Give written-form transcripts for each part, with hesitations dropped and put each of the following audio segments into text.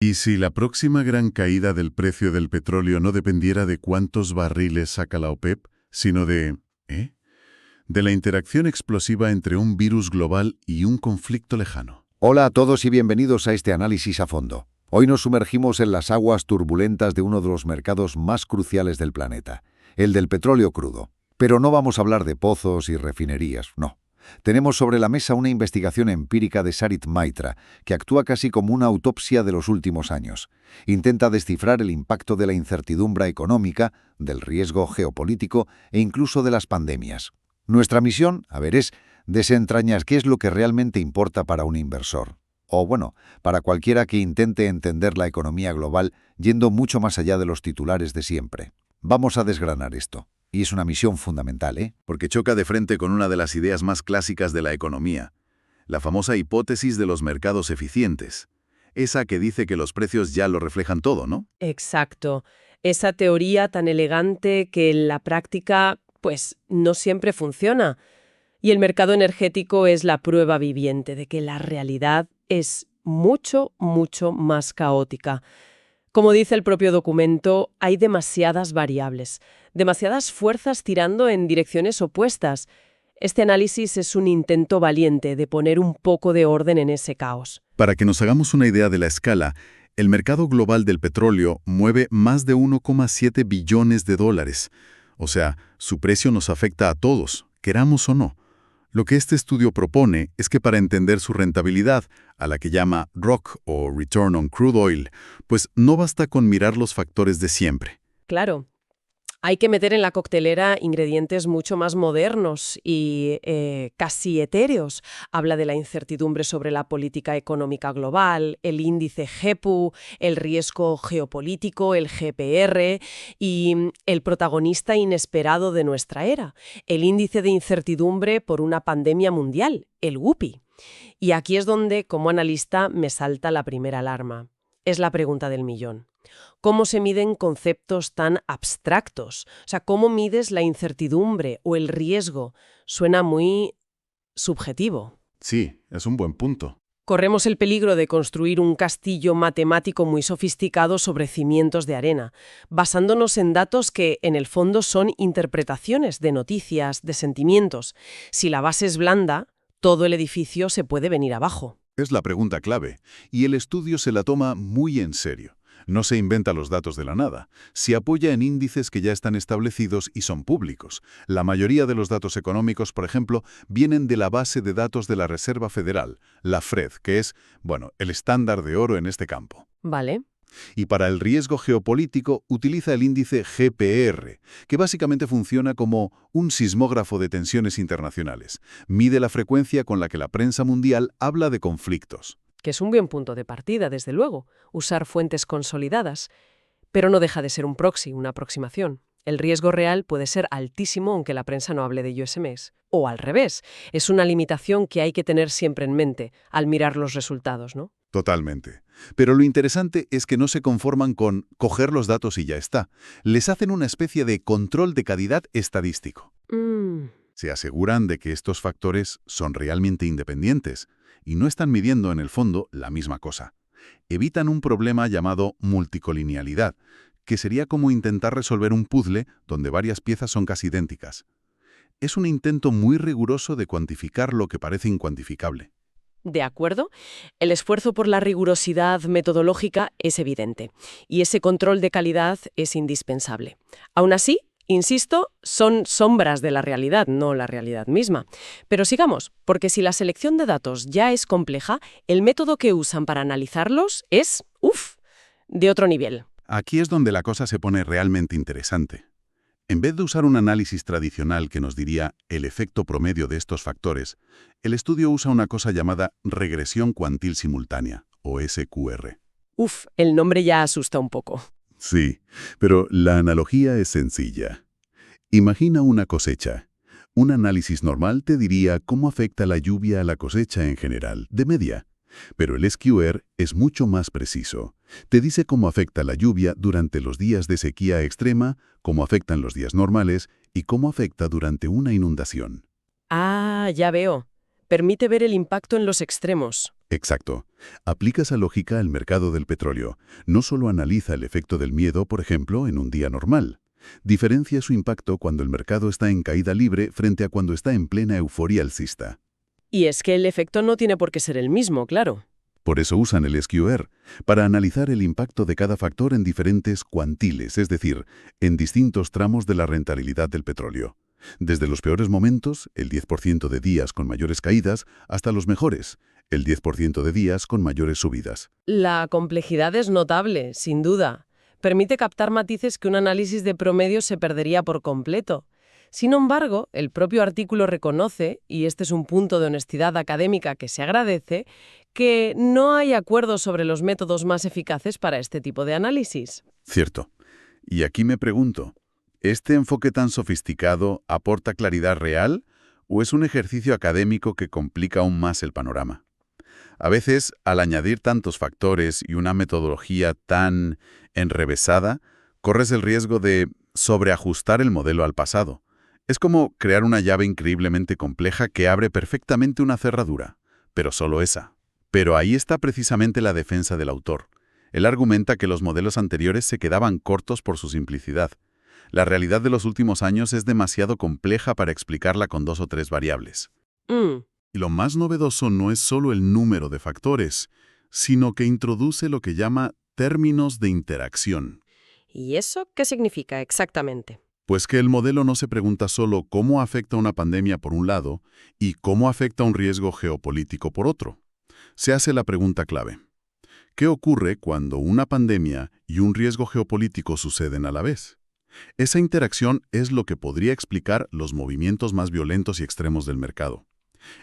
¿Y si la próxima gran caída del precio del petróleo no dependiera de cuántos barriles saca la OPEP, sino de la interacción explosiva entre un virus global y un conflicto lejano? Hola a todos y bienvenidos a este análisis a fondo. Hoy nos sumergimos en las aguas turbulentas de uno de los mercados más cruciales del planeta, el del petróleo crudo. Pero no vamos a hablar de pozos y refinerías, no. Tenemos sobre la mesa una investigación empírica de Sarit Maitra, que actúa casi como una autopsia de los últimos años. Intenta descifrar el impacto de la incertidumbre económica, del riesgo geopolítico e incluso de las pandemias. Nuestra misión, es desentrañar qué es lo que realmente importa para un inversor. O bueno, para cualquiera que intente entender la economía global yendo mucho más allá de los titulares de siempre. Vamos a desgranar esto. Y es una misión fundamental, Porque choca de frente con una de las ideas más clásicas de la economía, la famosa hipótesis de los mercados eficientes. Esa que dice que los precios ya lo reflejan todo, ¿no? Exacto. Esa teoría tan elegante que en la práctica, no siempre funciona. Y el mercado energético es la prueba viviente de que la realidad es mucho, mucho más caótica. Como dice el propio documento, hay demasiadas variables, demasiadas fuerzas tirando en direcciones opuestas. Este análisis es un intento valiente de poner un poco de orden en ese caos. Para que nos hagamos una idea de la escala, el mercado global del petróleo mueve más de 1,7 billones de dólares. O sea, su precio nos afecta a todos, queramos o no. Lo que este estudio propone es que para entender su rentabilidad, a la que llama ROC o Return on Crude Oil, pues no basta con mirar los factores de siempre. Claro, hay que meter en la coctelera ingredientes mucho más modernos y casi etéreos. Habla de la incertidumbre sobre la política económica global, el índice GEPU, el riesgo geopolítico, el GPR y el protagonista inesperado de nuestra era, el índice de incertidumbre por una pandemia mundial, el WUPI. Y aquí es donde, como analista, me salta la primera alarma. Es la pregunta del millón. ¿Cómo se miden conceptos tan abstractos? O sea, ¿cómo mides la incertidumbre o el riesgo? Suena muy subjetivo. Sí, es un buen punto. Corremos el peligro de construir un castillo matemático muy sofisticado sobre cimientos de arena, basándonos en datos que, en el fondo, son interpretaciones de noticias, de sentimientos. Si la base es blanda, todo el edificio se puede venir abajo. Es la pregunta clave, y el estudio se la toma muy en serio. No se inventa los datos de la nada. Se apoya en índices que ya están establecidos y son públicos. La mayoría de los datos económicos, por ejemplo, vienen de la base de datos de la Reserva Federal, la FRED, que es, el estándar de oro en este campo. Vale. Y para el riesgo geopolítico utiliza el índice GPR, que básicamente funciona como un sismógrafo de tensiones internacionales. Mide la frecuencia con la que la prensa mundial habla de conflictos. Que es un buen punto de partida, desde luego, usar fuentes consolidadas. Pero no deja de ser un proxy, una aproximación. El riesgo real puede ser altísimo aunque la prensa no hable de USMs. O al revés, es una limitación que hay que tener siempre en mente al mirar los resultados, ¿no? Totalmente. Pero lo interesante es que no se conforman con coger los datos y ya está. Les hacen una especie de control de calidad estadístico. Se aseguran de que estos factores son realmente independientes y no están midiendo en el fondo la misma cosa. Evitan un problema llamado multicolinealidad, que sería como intentar resolver un puzzle donde varias piezas son casi idénticas. Es un intento muy riguroso de cuantificar lo que parece incuantificable. De acuerdo. El esfuerzo por la rigurosidad metodológica es evidente, y ese control de calidad es indispensable. Aún así, insisto, son sombras de la realidad, no la realidad misma. Pero sigamos, porque si la selección de datos ya es compleja, el método que usan para analizarlos es, de otro nivel. Aquí es donde la cosa se pone realmente interesante. En vez de usar un análisis tradicional que nos diría el efecto promedio de estos factores, el estudio usa una cosa llamada regresión cuantil simultánea, o SQR. El nombre ya asusta un poco. Sí, pero la analogía es sencilla. Imagina una cosecha. Un análisis normal te diría cómo afecta la lluvia a la cosecha en general, de media. Pero el SQR es mucho más preciso. Te dice cómo afecta la lluvia durante los días de sequía extrema, cómo afectan los días normales y cómo afecta durante una inundación. Ah, ya veo. permite ver el impacto en los extremos. Exacto. Aplica esa lógica al mercado del petróleo. No solo analiza el efecto del miedo, por ejemplo, en un día normal. Diferencia su impacto cuando el mercado está en caída libre frente a cuando está en plena euforia alcista. Y es que el efecto no tiene por qué ser el mismo, claro. Por eso usan el SQR, para analizar el impacto de cada factor en diferentes cuantiles, es decir, en distintos tramos de la rentabilidad del petróleo. Desde los peores momentos, el 10% de días con mayores caídas, hasta los mejores, el 10% de días con mayores subidas. La complejidad es notable, sin duda. Permite captar matices que un análisis de promedio se perdería por completo. Sin embargo, el propio artículo reconoce, y este es un punto de honestidad académica que se agradece, que no hay acuerdo sobre los métodos más eficaces para este tipo de análisis. Cierto. Y aquí me pregunto, ¿este enfoque tan sofisticado aporta claridad real o es un ejercicio académico que complica aún más el panorama? A veces, al añadir tantos factores y una metodología tan enrevesada, corres el riesgo de sobreajustar el modelo al pasado. Es como crear una llave increíblemente compleja que abre perfectamente una cerradura, pero solo esa. Pero ahí está precisamente la defensa del autor. Él argumenta que los modelos anteriores se quedaban cortos por su simplicidad. La realidad de los últimos años es demasiado compleja para explicarla con 2 o 3 variables. Y lo más novedoso no es solo el número de factores, sino que introduce lo que llama términos de interacción. ¿Y eso qué significa exactamente? Pues que el modelo no se pregunta solo cómo afecta una pandemia por un lado y cómo afecta un riesgo geopolítico por otro. Se hace la pregunta clave. ¿Qué ocurre cuando una pandemia y un riesgo geopolítico suceden a la vez? Esa interacción es lo que podría explicar los movimientos más violentos y extremos del mercado.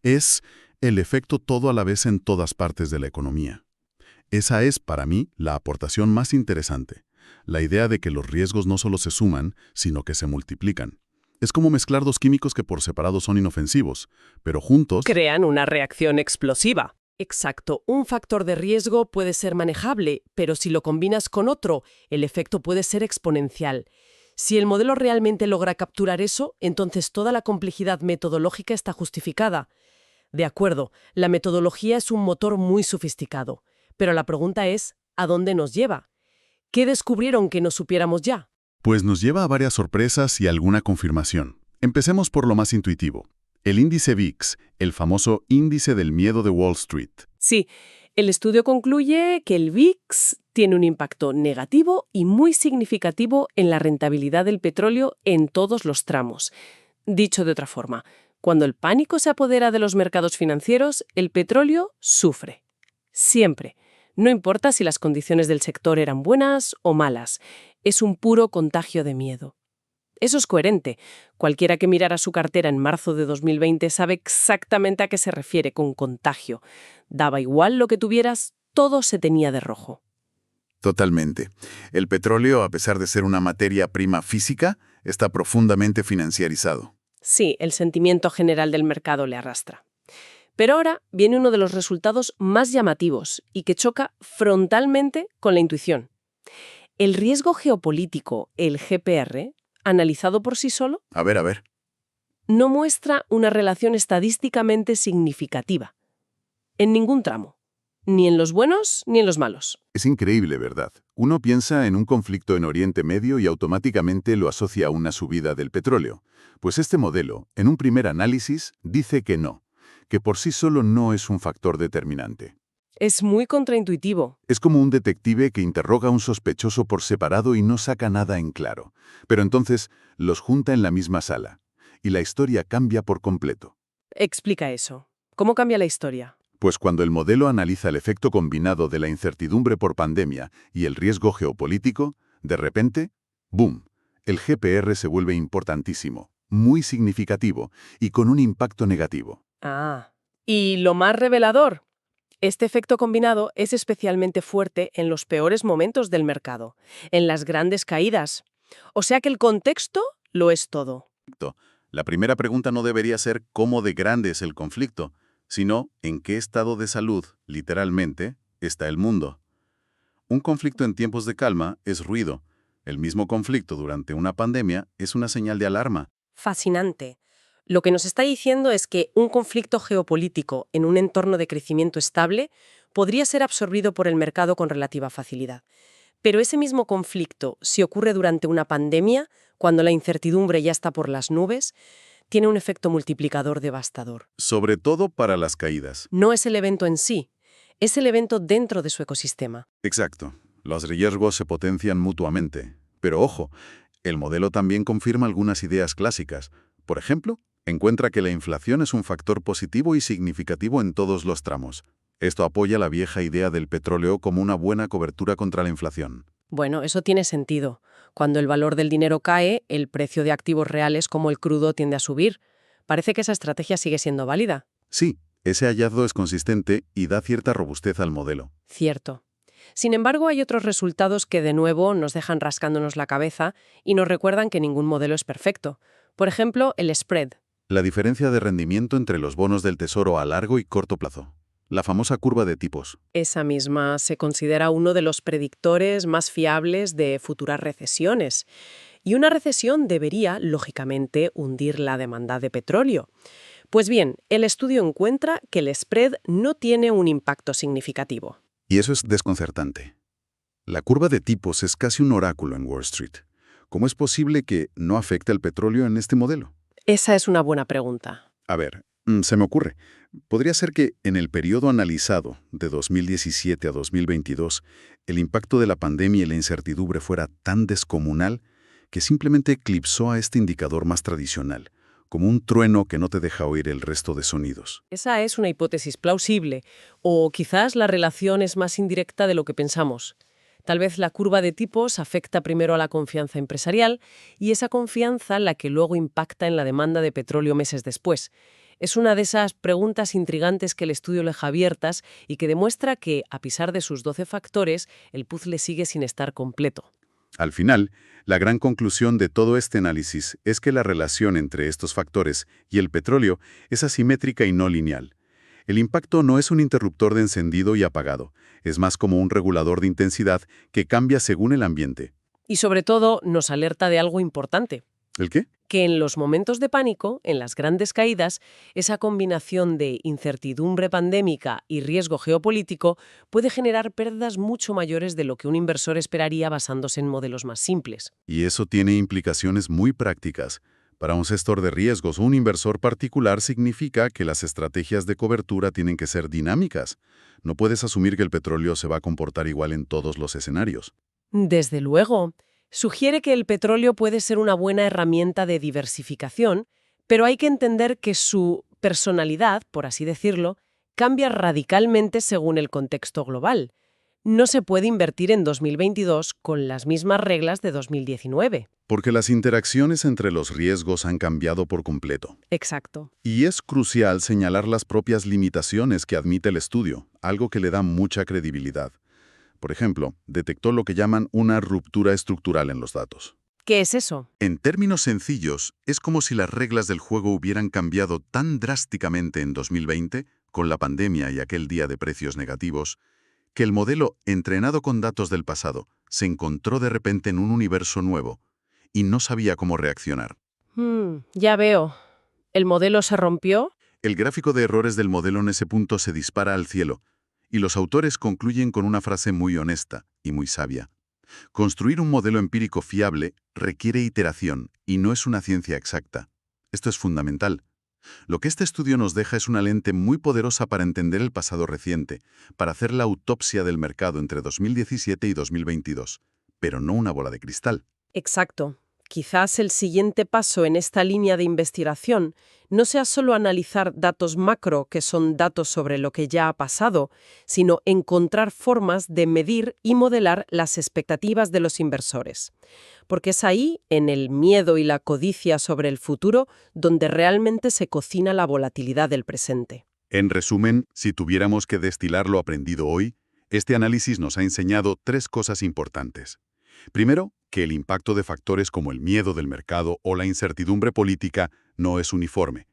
Es el efecto todo a la vez en todas partes de la economía. Esa es, para mí, la aportación más interesante. La idea de que los riesgos no solo se suman, sino que se multiplican. Es como mezclar 2 químicos que por separado son inofensivos, pero juntos crean una reacción explosiva. Exacto, un factor de riesgo puede ser manejable, pero si lo combinas con otro, el efecto puede ser exponencial. Si el modelo realmente logra capturar eso, entonces toda la complejidad metodológica está justificada. De acuerdo, la metodología es un motor muy sofisticado, pero la pregunta es, ¿a dónde nos lleva? ¿Qué descubrieron que no supiéramos ya? Pues nos lleva a varias sorpresas y alguna confirmación. Empecemos por lo más intuitivo. El índice VIX, el famoso índice del miedo de Wall Street. Sí, el estudio concluye que el VIX tiene un impacto negativo y muy significativo en la rentabilidad del petróleo en todos los tramos. Dicho de otra forma, cuando el pánico se apodera de los mercados financieros, el petróleo sufre. Siempre. No importa si las condiciones del sector eran buenas o malas. Es un puro contagio de miedo. Eso es coherente. Cualquiera que mirara su cartera en marzo de 2020 sabe exactamente a qué se refiere con contagio. Daba igual lo que tuvieras, todo se tenía de rojo. Totalmente. El petróleo, a pesar de ser una materia prima física, está profundamente financiarizado. Sí, el sentimiento general del mercado le arrastra. Pero ahora viene uno de los resultados más llamativos y que choca frontalmente con la intuición. El riesgo geopolítico, el GPR, analizado por sí solo, A ver. no muestra una relación estadísticamente significativa. En ningún tramo. Ni en los buenos ni en los malos. Es increíble, ¿verdad? Uno piensa en un conflicto en Oriente Medio y automáticamente lo asocia a una subida del petróleo. Pues este modelo, en un primer análisis, dice que no, que por sí solo no es un factor determinante. Es muy contraintuitivo. Es como un detective que interroga a un sospechoso por separado y no saca nada en claro. Pero entonces los junta en la misma sala. Y la historia cambia por completo. Explica eso. ¿Cómo cambia la historia? Pues cuando el modelo analiza el efecto combinado de la incertidumbre por pandemia y el riesgo geopolítico, de repente, ¡boom!, el GPR se vuelve importantísimo, muy significativo y con un impacto negativo. Y lo más revelador, este efecto combinado es especialmente fuerte en los peores momentos del mercado, en las grandes caídas. O sea que el contexto lo es todo. La primera pregunta no debería ser cómo de grande es el conflicto, sino en qué estado de salud, literalmente, está el mundo. Un conflicto en tiempos de calma es ruido. El mismo conflicto durante una pandemia es una señal de alarma. Fascinante. Lo que nos está diciendo es que un conflicto geopolítico en un entorno de crecimiento estable podría ser absorbido por el mercado con relativa facilidad. Pero ese mismo conflicto, si ocurre durante una pandemia, cuando la incertidumbre ya está por las nubes, tiene un efecto multiplicador devastador. Sobre todo para las caídas. No es el evento en sí, es el evento dentro de su ecosistema. Exacto. Los riesgos se potencian mutuamente. Pero ojo, el modelo también confirma algunas ideas clásicas. Por ejemplo, encuentra que la inflación es un factor positivo y significativo en todos los tramos. Esto apoya la vieja idea del petróleo como una buena cobertura contra la inflación. Bueno, eso tiene sentido. Cuando el valor del dinero cae, el precio de activos reales como el crudo tiende a subir. Parece que esa estrategia sigue siendo válida. Sí, ese hallazgo es consistente y da cierta robustez al modelo. Cierto. Sin embargo, hay otros resultados que de nuevo nos dejan rascándonos la cabeza y nos recuerdan que ningún modelo es perfecto. Por ejemplo, el spread. La diferencia de rendimiento entre los bonos del Tesoro a largo y corto plazo. La famosa curva de tipos. Esa misma se considera uno de los predictores más fiables de futuras recesiones. Y una recesión debería, lógicamente, hundir la demanda de petróleo. Pues bien, el estudio encuentra que el spread no tiene un impacto significativo. Y eso es desconcertante. La curva de tipos es casi un oráculo en Wall Street. ¿Cómo es posible que no afecte al petróleo en este modelo? Esa es una buena pregunta. A ver, se me ocurre. Podría ser que en el periodo analizado, de 2017 a 2022, el impacto de la pandemia y la incertidumbre fuera tan descomunal que simplemente eclipsó a este indicador más tradicional, como un trueno que no te deja oír el resto de sonidos. Esa es una hipótesis plausible, o quizás la relación es más indirecta de lo que pensamos. Tal vez la curva de tipos afecta primero a la confianza empresarial y esa confianza la que luego impacta en la demanda de petróleo meses después. Es una de esas preguntas intrigantes que el estudio deja abiertas y que demuestra que, a pesar de sus 12 factores, el puzzle sigue sin estar completo. Al final, la gran conclusión de todo este análisis es que la relación entre estos factores y el petróleo es asimétrica y no lineal. El impacto no es un interruptor de encendido y apagado, es más como un regulador de intensidad que cambia según el ambiente. Y sobre todo, nos alerta de algo importante. ¿El qué? Que en los momentos de pánico, en las grandes caídas, esa combinación de incertidumbre pandémica y riesgo geopolítico puede generar pérdidas mucho mayores de lo que un inversor esperaría basándose en modelos más simples. Y eso tiene implicaciones muy prácticas. Para un gestor de riesgos o un inversor particular significa que las estrategias de cobertura tienen que ser dinámicas. No puedes asumir que el petróleo se va a comportar igual en todos los escenarios. Desde luego. Sugiere que el petróleo puede ser una buena herramienta de diversificación, pero hay que entender que su personalidad, por así decirlo, cambia radicalmente según el contexto global. No se puede invertir en 2022 con las mismas reglas de 2019. Porque las interacciones entre los riesgos han cambiado por completo. Exacto. Y es crucial señalar las propias limitaciones que admite el estudio, algo que le da mucha credibilidad. Por ejemplo, detectó lo que llaman una ruptura estructural en los datos. ¿Qué es eso? En términos sencillos, es como si las reglas del juego hubieran cambiado tan drásticamente en 2020, con la pandemia y aquel día de precios negativos, que el modelo, entrenado con datos del pasado, se encontró de repente en un universo nuevo y no sabía cómo reaccionar. Ya veo. ¿El modelo se rompió? El gráfico de errores del modelo en ese punto se dispara al cielo, y los autores concluyen con una frase muy honesta y muy sabia. Construir un modelo empírico fiable requiere iteración y no es una ciencia exacta. Esto es fundamental. Lo que este estudio nos deja es una lente muy poderosa para entender el pasado reciente, para hacer la autopsia del mercado entre 2017 y 2022, pero no una bola de cristal. Exacto. Quizás el siguiente paso en esta línea de investigación no sea solo analizar datos macro, que son datos sobre lo que ya ha pasado, sino encontrar formas de medir y modelar las expectativas de los inversores. Porque es ahí, en el miedo y la codicia sobre el futuro, donde realmente se cocina la volatilidad del presente. En resumen, si tuviéramos que destilar lo aprendido hoy, este análisis nos ha enseñado 3 cosas importantes. Primero, que el impacto de factores como el miedo del mercado o la incertidumbre política no es uniforme.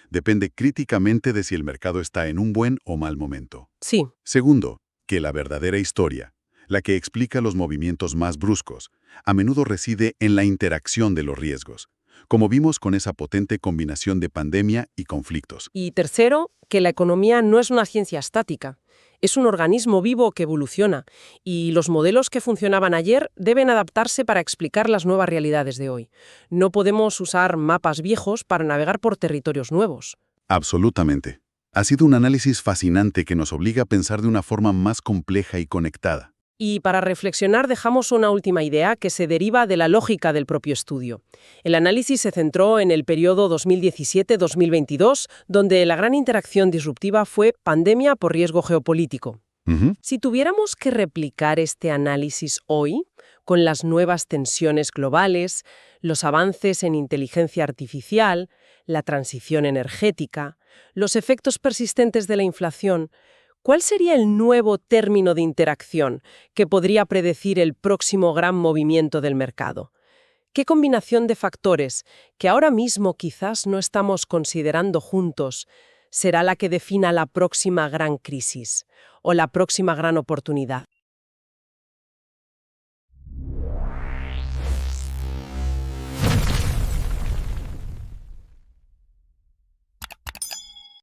Depende críticamente de si el mercado está en un buen o mal momento. Sí. Segundo, que la verdadera historia, la que explica los movimientos más bruscos, a menudo reside en la interacción de los riesgos. como vimos con esa potente combinación de pandemia y conflictos. Y tercero, que la economía no es una ciencia estática. Es un organismo vivo que evoluciona, y los modelos que funcionaban ayer deben adaptarse para explicar las nuevas realidades de hoy. No podemos usar mapas viejos para navegar por territorios nuevos. Absolutamente. Ha sido un análisis fascinante que nos obliga a pensar de una forma más compleja y conectada. Y para reflexionar dejamos una última idea que se deriva de la lógica del propio estudio. El análisis se centró en el periodo 2017-2022, donde la gran interacción disruptiva fue pandemia por riesgo geopolítico. Si tuviéramos que replicar este análisis hoy, con las nuevas tensiones globales, los avances en inteligencia artificial, la transición energética, los efectos persistentes de la inflación, ¿cuál sería el nuevo término de interacción que podría predecir el próximo gran movimiento del mercado? ¿Qué combinación de factores, que ahora mismo quizás no estamos considerando juntos, será la que defina la próxima gran crisis o la próxima gran oportunidad?